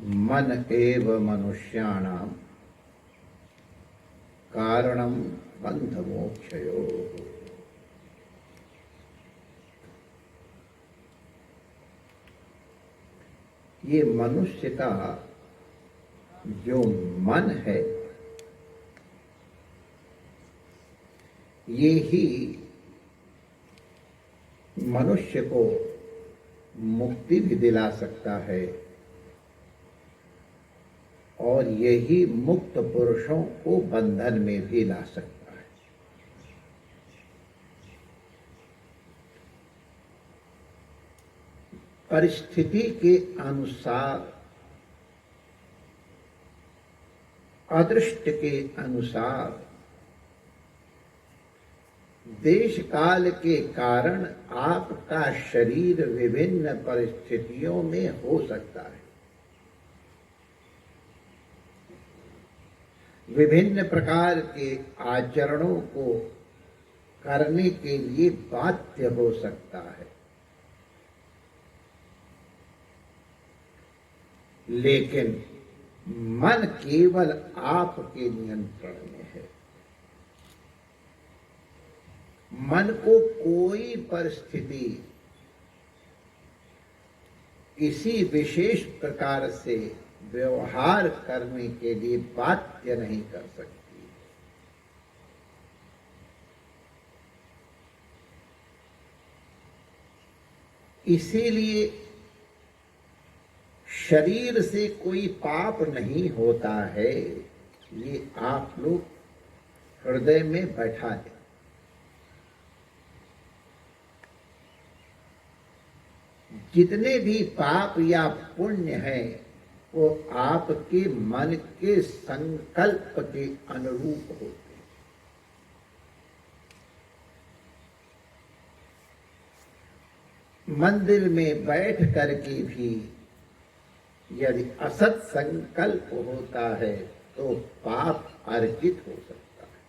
मन एव मनुष्याणां कारणं बंध मोक्षयोः। ये मनुष्य का जो मन है, ये ही मनुष्य को मुक्ति भी दिला सकता है और यही मुक्त पुरुषों को बंधन में भी ला सकता है। परिस्थिति के अनुसार, अदृष्ट के अनुसार, देश काल के कारण आपका शरीर विभिन्न परिस्थितियों में हो सकता है, विभिन्न प्रकार के आचरणों को करने के लिए बाध्य हो सकता है, लेकिन मन केवल आपके नियंत्रण में है। मन को कोई परिस्थिति किसी विशेष प्रकार से व्यवहार करने के लिए बाध्य नहीं कर सकती। इसीलिए शरीर से कोई पाप नहीं होता है, ये आप लोग हृदय में बैठा दें। जितने भी पाप या पुण्य हैं वो आपके मन के संकल्प के अनुरूप होते हैं। मंदिर में बैठ करके भी यदि असत संकल्प होता है तो पाप अर्जित हो सकता है,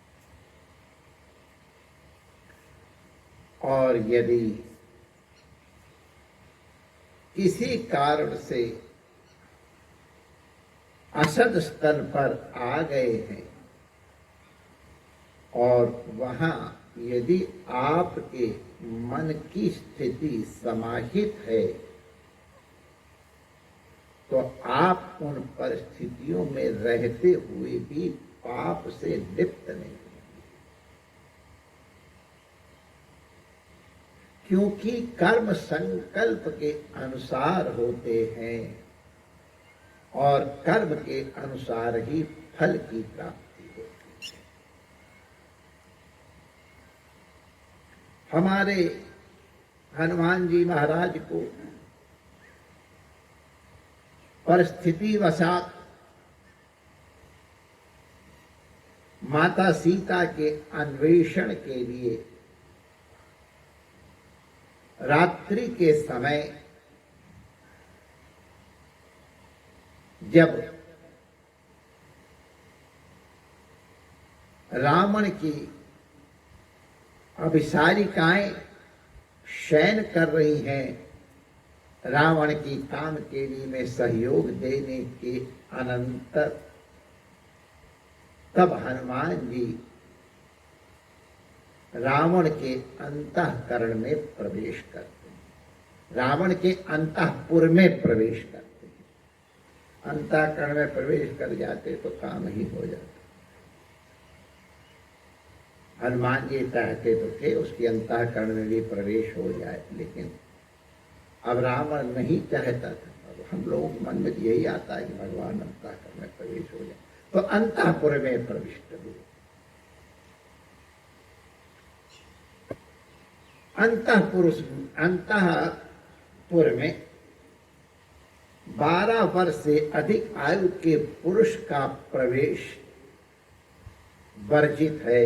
और यदि किसी कारण से असद स्तर पर आ गए हैं और वहां यदि आपके मन की स्थिति समाहित है तो आप उन परिस्थितियों में रहते हुए भी पाप से लिप्त नहीं होंगे, क्योंकि कर्म संकल्प के अनुसार होते हैं और कर्म के अनुसार ही फल की प्राप्ति होती है। हमारे हनुमान जी महाराज को परिस्थिति वशात माता सीता के अन्वेषण के लिए रात्रि के समय जब रावण की अभिसारिकाएं शयन कर रही हैं, रावण की काम के लिए में सहयोग देने के अनंतर तब हनुमान जी रावण के अंतःकरण में प्रवेश करते हैं, रावण के अंतःपुर में प्रवेश करते हैं। अंतःकरण में प्रवेश कर जाते तो काम ही हो जाता। हनुमान जी चाहते तो थे उसके अंतःकरण में भी प्रवेश हो जाए, लेकिन अब रावण नहीं चाहता था। अब हम लोग मन में यही आता है कि भगवान अंतःकरण में प्रवेश हो जाए, तो अंतःपुर में प्रविष्ट हुए। अंतःपुर में 12 वर्ष से अधिक आयु के पुरुष का प्रवेश वर्जित है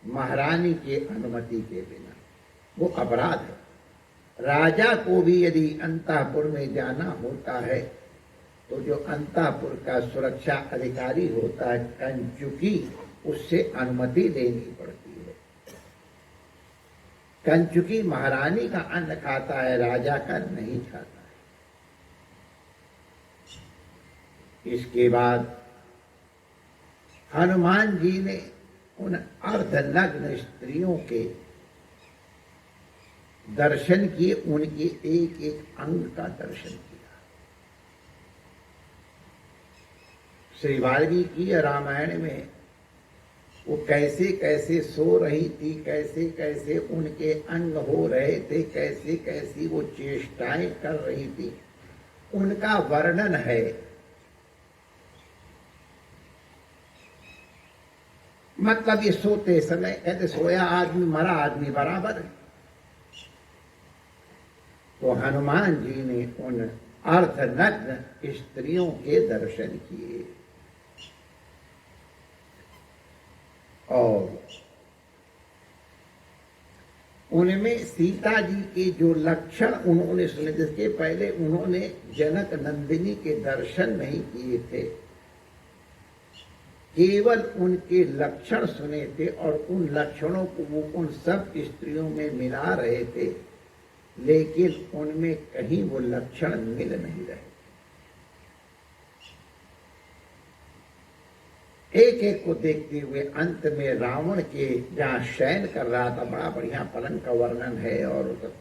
महारानी के अनुमति के बिना, वो अपराध है। राजा को भी यदि अंतःपुर में जाना होता है तो जो अंतःपुर का सुरक्षा अधिकारी होता है कंचुकी, उससे अनुमति लेनी पड़ती है। कंचुकी महारानी का अन्न खाता है, राजा का नहीं खाता है। इसके बाद हनुमान जी ने उन अर्धनग्न स्त्रियों के दर्शन किए, उनके एक एक अंग का दर्शन किया। श्री वाल्मीकि रामायण में वो कैसे कैसे सो रही थी, कैसे कैसे उनके अंग हो रहे थे, कैसे कैसी वो चेष्टाएं कर रही थी, उनका वर्णन है। मतलब ये सोते समय कहते सोया आदमी मरा आदमी बराबर है। तो हनुमान जी ने उन अर्धनग्न स्त्रियों के दर्शन किए और उनमें सीता जी के जो लक्षण उन्होंने सुने, जिसके पहले उन्होंने जनक नंदिनी के दर्शन नहीं किए थे, केवल उनके लक्षण सुने थे और उन लक्षणों को वो उन सब स्त्रियों में मिला रहे थे, लेकिन उनमें कहीं वो लक्षण मिल नहीं रहे। एक एक को देखते हुए अंत में रावण के जहां शयन कर रहा था, बड़ा बढ़िया पलंग का वर्णन है, और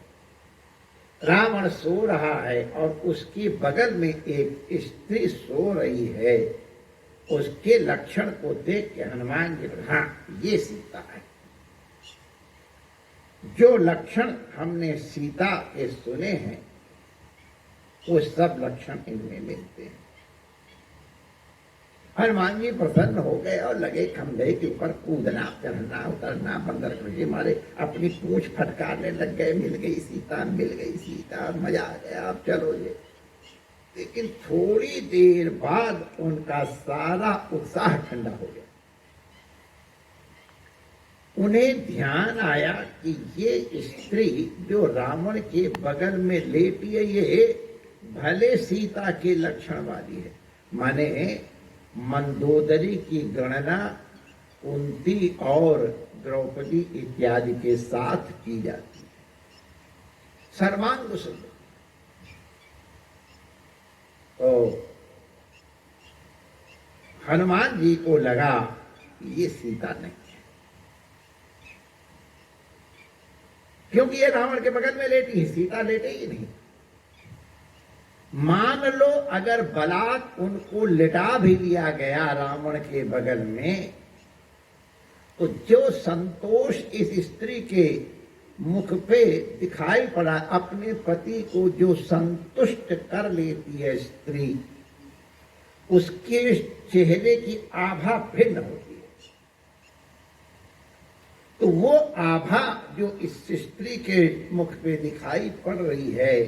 रावण सो रहा है और उसके बगल में एक स्त्री सो रही है। उसके लक्षण को देख के हनुमान जी, हाँ ये सीता है। जो लक्षण हमने सीता के सुने हैं वो सब लक्षण इनमें मिलते हैं। हनुमान जी प्रसन्न हो गए और लगे खंभे के ऊपर कूदना, चढ़ना, उतरना, बंदर कृषि मारे अपनी पूंछ फटकारने लग गए, मिल गई सीता, मिल गई सीता, मजा आ गया, अब चलो ये। लेकिन थोड़ी देर बाद उनका सारा उत्साह ठंडा हो गया। उन्हें ध्यान आया कि ये स्त्री जो रावण के बगल में लेटी है, ये भले सीता के लक्षण वाली है। माने मंदोदरी की गणना कुंती और द्रौपदी इत्यादि के साथ की जाती है। सर्वांग सुंदर। तो हनुमान जी को लगा ये सीता नहीं है, क्योंकि ये रावण के बगल में लेटी है, सीता लेटे ही नहीं। मान लो अगर बलात् उनको लिटा भी दिया गया रावण के बगल में, तो जो संतोष इस स्त्री के मुख पे दिखाई पड़ा, अपने पति को जो संतुष्ट कर लेती है स्त्री, उसके चेहरे की आभा भिन्न होती है। तो वो आभा जो इस स्त्री के मुख पे दिखाई पड़ रही है,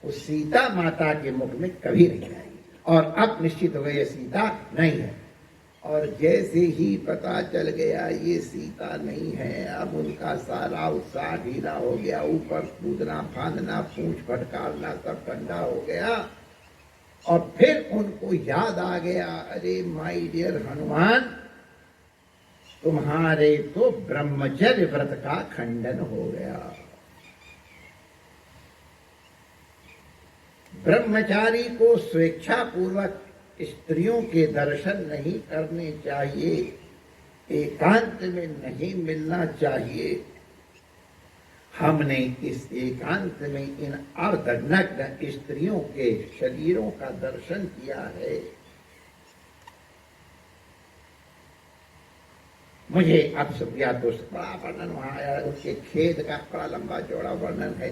वो सीता माता के मुख में कभी नहीं आएगी। और अब निश्चित हो गया सीता नहीं है। और जैसे ही पता चल गया ये सीता नहीं है, अब उनका सारा उत्साह ढीला हो गया। ऊपर कूदना, फांदना, पूंछ फटकारना सब ठंडा हो गया। और फिर उनको याद आ गया, अरे माय डियर हनुमान, तुम्हारे तो ब्रह्मचर्य व्रत का खंडन हो गया। ब्रह्मचारी को स्वेच्छापूर्वक स्त्रियों के दर्शन नहीं करने चाहिए, एकांत में नहीं मिलना चाहिए। हमने इस एकांत में इन अर्धनग्न स्त्रियों के शरीरों का दर्शन किया है। मुझे अब सुप्रिया तो बड़ा वर्णन वहां आया, उसके खेत का बड़ा लंबा चौड़ा वर्णन है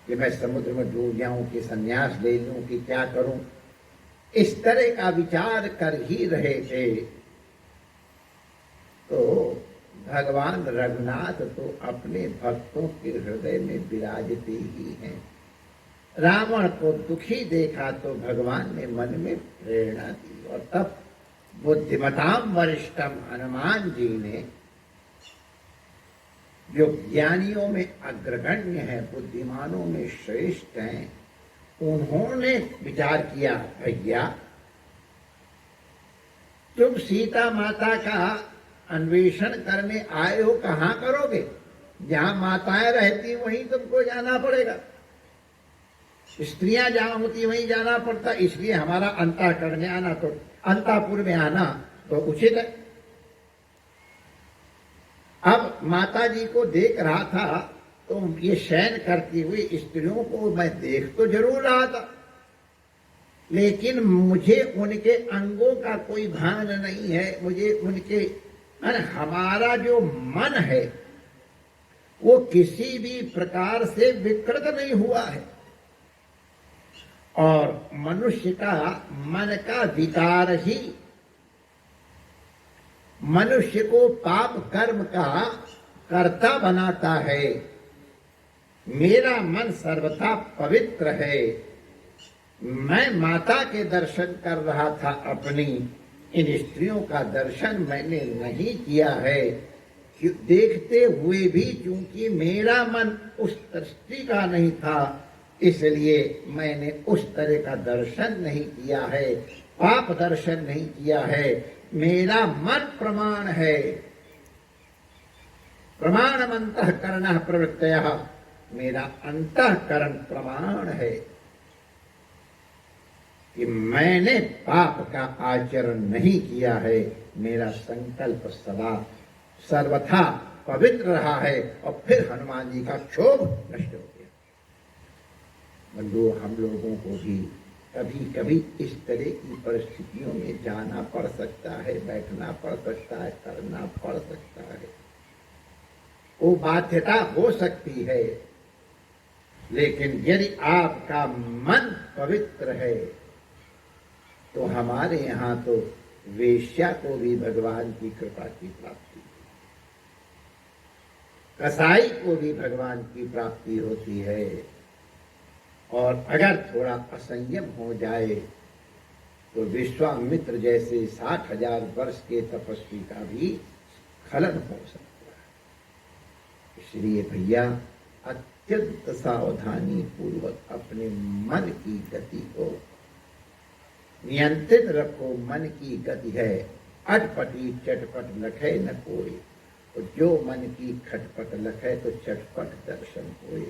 कि मैं समुद्र में डूब जाऊं कि संन्यास ले लूं कि क्या करूं, इस तरह का विचार कर ही रहे थे। तो भगवान रघुनाथ तो अपने भक्तों के हृदय में विराजते ही हैं। रावण को दुखी देखा तो भगवान ने मन में प्रेरणा दी, और तब बुद्धिमताम वरिष्ठम हनुमान जी ने, जो ज्ञानियों में अग्रगण्य है, बुद्धिमानों में श्रेष्ठ हैं, उन्होंने विचार किया, भैया तुम सीता माता का अन्वेषण करने आए हो, कहां करोगे? जहां माताएं रहती वहीं तुमको जाना पड़ेगा। स्त्रियां जहां होती वहीं जाना पड़ता, इसलिए हमारा अंतःकरण में आना तो अंतःपुर में आना तो उचित है। अब माता जी को देख रहा था तो ये शयन करती हुई स्त्रियों को मैं देख तो जरूर रहा था, लेकिन मुझे उनके अंगों का कोई भान नहीं है। मुझे उनके हमारा जो मन है वो किसी भी प्रकार से विकृत नहीं हुआ है, और मनुष्य का मन का विकार ही मनुष्य को पाप कर्म का कर्ता बनाता है। मेरा मन सर्वथा पवित्र है। मैं माता के दर्शन कर रहा था, अपनी इन स्त्रियों का दर्शन मैंने नहीं किया है। देखते हुए भी चूंकि मेरा मन उस दृष्टि का नहीं था, इसलिए मैंने उस तरह का दर्शन नहीं किया है, पाप दर्शन नहीं किया है। मेरा मन प्रमाण है। प्रमाणमंतःकरणः प्रवृत्तयः, मेरा अंतःकरण प्रमाण है कि मैंने पाप का आचरण नहीं किया है। मेरा संकल्प सदा सर्वथा पवित्र रहा है। और फिर हनुमान जी का क्षोभ नष्ट हो गया। बंधु, हम लोगों को भी कभी कभी इस तरह की परिस्थितियों में जाना पड़ सकता है, बैठना पड़ सकता है, करना पड़ सकता है। वो बाध्यता हो सकती है, लेकिन यदि आपका मन पवित्र है तो हमारे यहाँ तो वेश्या को भी भगवान की कृपा की प्राप्ति, कसाई को भी भगवान की प्राप्ति होती है। और अगर थोड़ा असंयम हो जाए तो विश्वामित्र जैसे 60,000 वर्ष के तपस्वी का भी स्खलन हो सकता है। इसलिए भैया अत्यंत सावधानी पूर्वक अपने मन की गति को नियंत्रित रखो। मन की गति है अटपटी चटपट लखे न कोई, तो जो मन की खटपट लखे तो चटपट दर्शन होए।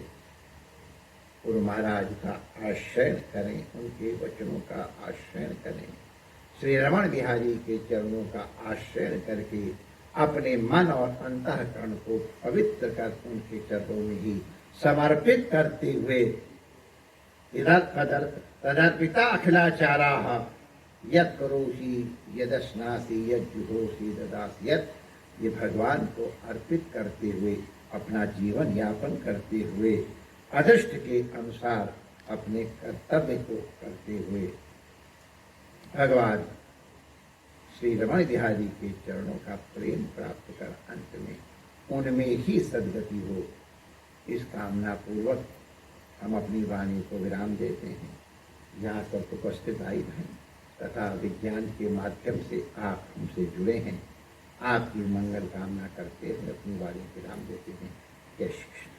गुरु महाराज का आश्रय करें, उनके वचनों का आश्रय करें, श्री रमण बिहारी के चरणों का आश्रय करके अपने मन और अंतःकरण को पवित्र कर उनके चरणों में ही समर्पित करते हुए तदर्पिता अखिलाचाराः यत् करोषि यदश्नासि यज्जुहोषि ददासि यत्, ये भगवान को अर्पित करते हुए अपना जीवन यापन करते हुए अदृष्ट के अनुसार अपने कर्तव्य को करते हुए भगवान श्री रमण बिहारी के चरणों का प्रेम प्राप्त कर अंत में उनमें ही सद्गति हो, इस कामना पूर्वक हम अपनी वाणी को विराम देते हैं। यहाँ सब उपस्थित आई हैं तथा विज्ञान के माध्यम से आप हमसे जुड़े हैं। आपकी मंगल कामना करते हुए अपनी वाणी विराम देते हैं। जय श्री कृष्ण।